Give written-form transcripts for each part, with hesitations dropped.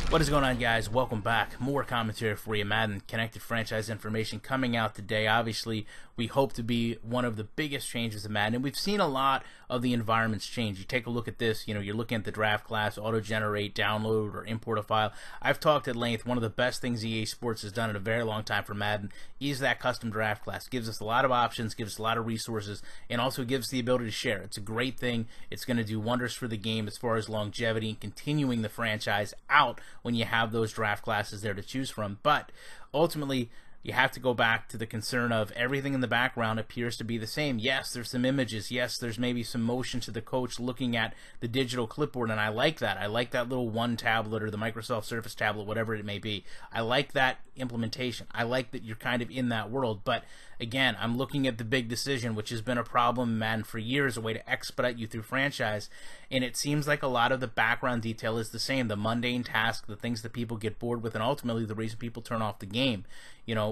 What is going on, guys? Welcome back. More commentary for you. Madden connected franchise information coming out today. Obviously, we hope to be one of the biggest changes in Madden, and we've seen a lot of the environments change. You take a look at this, you're looking at the draft class, auto-generate, download, or import a file. I've talked at length, one of the best things EA Sports has done in a very long time for Madden is that custom draft class. Gives us a lot of options, gives us a lot of resources, and also gives the ability to share. It's a great thing. It's going to do wonders for the game as far as longevity and continuing the franchise out when you have those draft classes there to choose from. But ultimately, you have to go back to the concern of everything in the background appears to be the same. Yes, there's some images. Yes, there's maybe some motion to the coach looking at the digital clipboard, and I like that. I like that little one tablet or the Microsoft Surface tablet, whatever it may be. I like that implementation. I like that you're kind of in that world. But again, I'm looking at the big decision, which has been a problem in Madden for years, a way to expedite you through franchise, and it seems like a lot of the background detail is the same. The mundane task, the things that people get bored with, and ultimately the reason people turn off the game.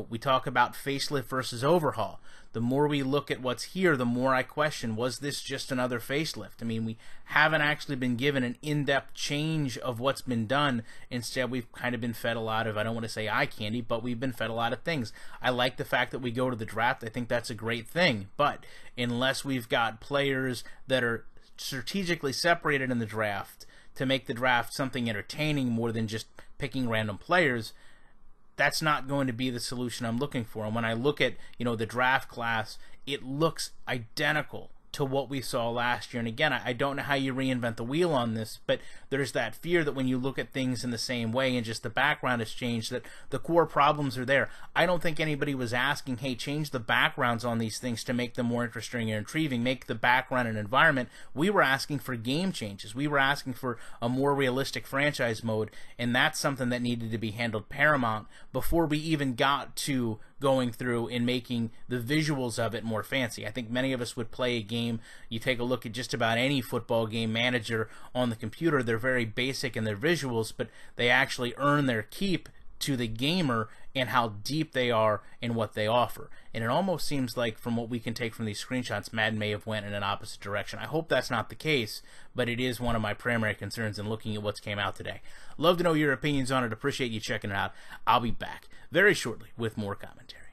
We talk about facelift versus overhaul. The more we look at what's here, the more I question, was this just another facelift? I mean, we haven't actually been given an in-depth change of what's been done. Instead, we've kind of been fed a lot of, I don't want to say eye candy, but we've been fed a lot of things. I like the fact that we go to the draft. I think that's a great thing. But unless we've got players that are strategically separated in the draft to make the draft something entertaining more than just picking random players, that's not going to be the solution I'm looking for. And when I look at, the draft class, it looks identical to what we saw last year. And again, I don't know how you reinvent the wheel on this, but there's that fear that when you look at things in the same way and just the background has changed, that the core problems are there. I don't think anybody was asking, hey, change the backgrounds on these things to make them more interesting and intriguing, make the background and environment. We were asking for game changes. We were asking for a more realistic franchise mode, and that's something that needed to be handled paramount before we even got to going through and making the visuals of it more fancy. I think many of us would play a game. You take a look at just about any football game manager on the computer, they're very basic in their visuals, but they actually earn their keep to the gamer and how deep they are in what they offer. And it almost seems like, from what we can take from these screenshots, Madden may have went in an opposite direction. I hope that's not the case, but it is one of my primary concerns in looking at what's came out today. Love to know your opinions on it. Appreciate you checking it out. I'll be back very shortly with more commentary.